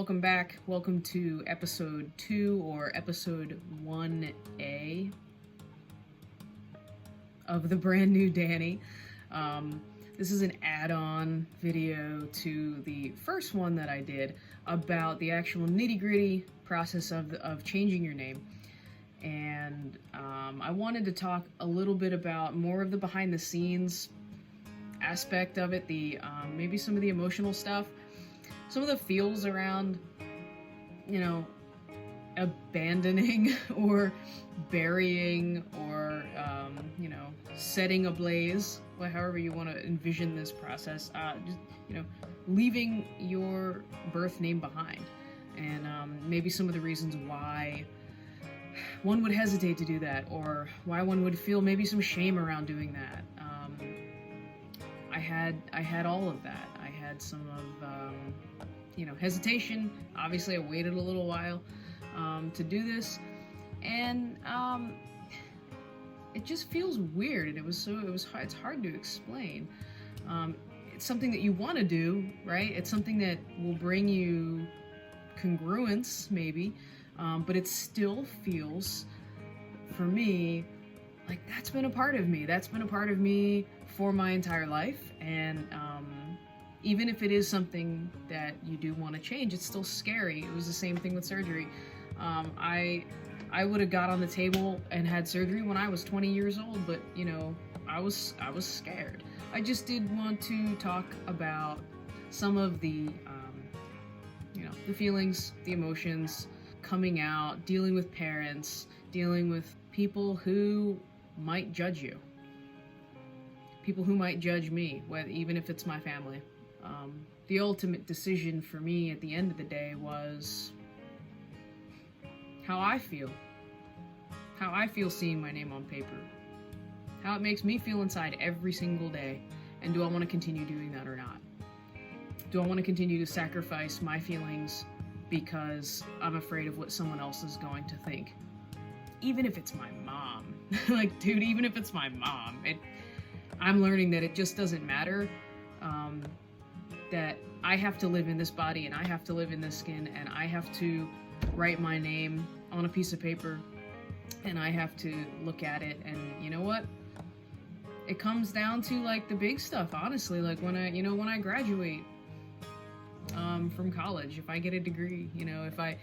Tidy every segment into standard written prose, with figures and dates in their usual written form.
welcome back. Welcome to episode 2 or episode 1A of the brand new Dani. This is an add-on video to the first one that I did about the actual nitty-gritty process of changing your name. And I wanted to talk a little bit about more of the behind-the-scenes aspect of it, the maybe some of the emotional stuff, some of the feels around, abandoning or burying or, setting ablaze, however you want to envision this process, leaving your birth name behind. And maybe some of the reasons why one would hesitate to do that, or why one would feel maybe some shame around doing that. I had all of that. I had some of, hesitation. Obviously, I waited a little while to do this, and it just feels weird, and it's hard to explain. It's something that you want to do, right? It's something that will bring you congruence, maybe, but it still feels, for me, like that's been a part of me. That's been a part of me for my entire life, and even if it is something that you do want to change, it's still scary. It was the same thing with surgery. I would have got on the table and had surgery when I was 20 years old, but I was scared. I just did want to talk about some of the the feelings, the emotions coming out, dealing with parents, dealing with people who might judge you, people who might judge me, even if it's my family. The ultimate decision for me at the end of the day was how I feel seeing my name on paper, how it makes me feel inside every single day, and do I want to continue doing that or not? Do I want to continue to sacrifice my feelings because I'm afraid of what someone else is going to think? Even if it's my mom. Dude, even if it's my mom, I'm learning that it just doesn't matter, that I have to live in this body, and I have to live in this skin, and I have to write my name on a piece of paper, and I have to look at it, and you know what? It comes down to the big stuff, honestly, when I graduate from college, if I get a degree, if I,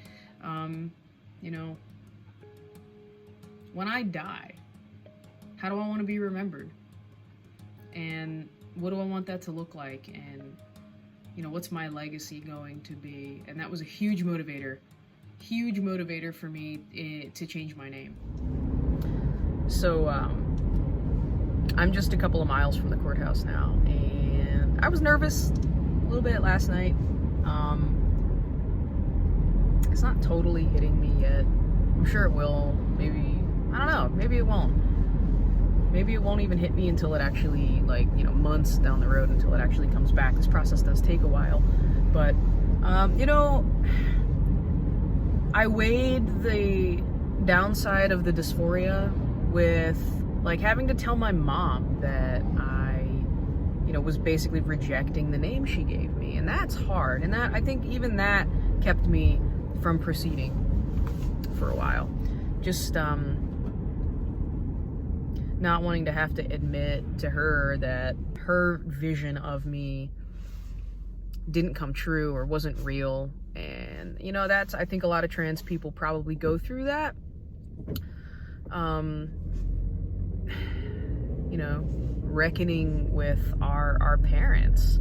when I die, how do I want to be remembered? And what do I want that to look like? And, what's my legacy going to be? And that was a huge motivator for me to change my name. So, I'm just a couple of miles from the courthouse now, and I was nervous a little bit last night. It's not totally hitting me yet. I'm sure it will. Maybe, I don't know, maybe it won't. Maybe it won't even hit me until it actually, months down the road, until it actually comes back. This process does take a while. But, I weighed the downside of the dysphoria with, having to tell my mom that I, was basically rejecting the name she gave me. And that's hard. And I think even that kept me from proceeding for a while. Just, not wanting to have to admit to her that her vision of me didn't come true or wasn't real. And, that's, I think a lot of trans people probably go through that. Reckoning with our parents.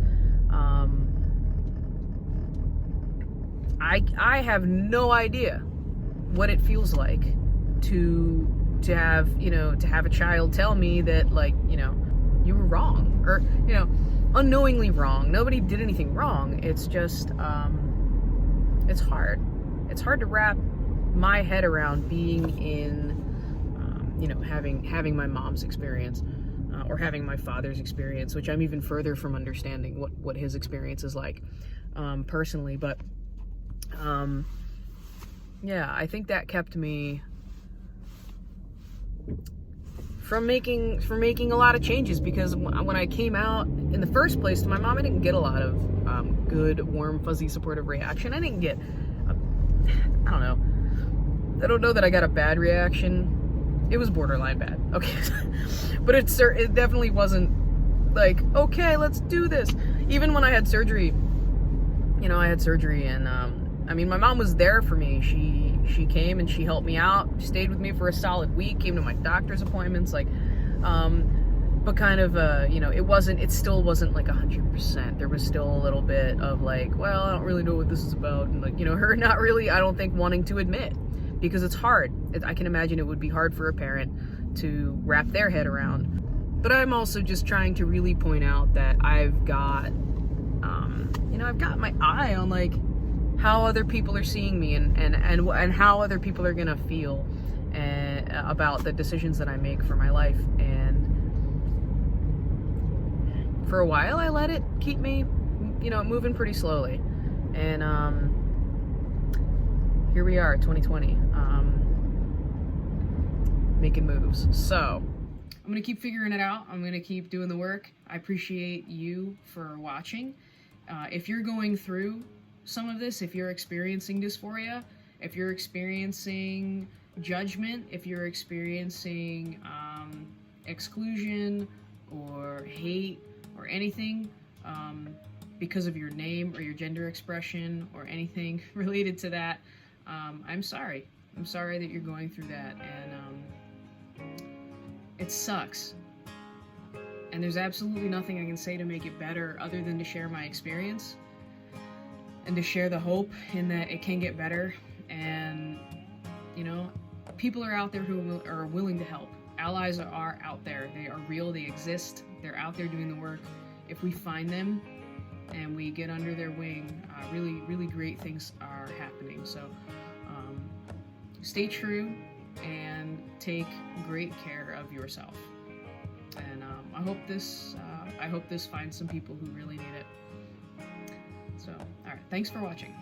I have no idea what it feels like to have a child tell me that, you were wrong, or, unknowingly wrong. Nobody did anything wrong. It's just, it's hard. It's hard to wrap my head around being in, having my mom's experience, or having my father's experience, which I'm even further from understanding what his experience is like, personally. But, yeah, I think that kept me making a lot of changes, because when I came out in the first place to my mom, I didn't get a lot of good, warm, fuzzy, supportive reaction. I didn't get, I don't know that I got a bad reaction. It was borderline bad, okay? But it definitely wasn't like, okay, let's do this. Even when I had surgery, you know, and I mean, my mom was there for me. She came and she helped me out. She stayed with me for a solid week, came to my doctor's appointments, like, but kind of, you know, it still wasn't like 100%. There was still a little bit of like, well, I don't really know what this is about. And like, you know, her not really, I don't think, wanting to admit, because it's hard. I can imagine it would be hard for a parent to wrap their head around. But I'm also just trying to really point out that I've got, you know, I've got my eye on like how other people are seeing me, and how other people are gonna feel about the decisions that I make for my life. And for a while, I let it keep me, you know, moving pretty slowly. And here we are, 2020, making moves. So I'm gonna keep figuring it out. I'm gonna keep doing the work. I appreciate you for watching. If you're going through some of this, if you're experiencing dysphoria, if you're experiencing judgment, if you're experiencing exclusion or hate or anything because of your name or your gender expression or anything related to that, I'm sorry. I'm sorry that you're going through that, and it sucks. And there's absolutely nothing I can say to make it better other than to share my experience and to share the hope in that it can get better. And, you know, people are out there who are willing to help. Allies are out there. They are real. They exist. They're out there doing the work. If we find them and we get under their wing, really, really great things are happening. So stay true and take great care of yourself. And I hope this finds some people who really need it. So, all right, thanks for watching.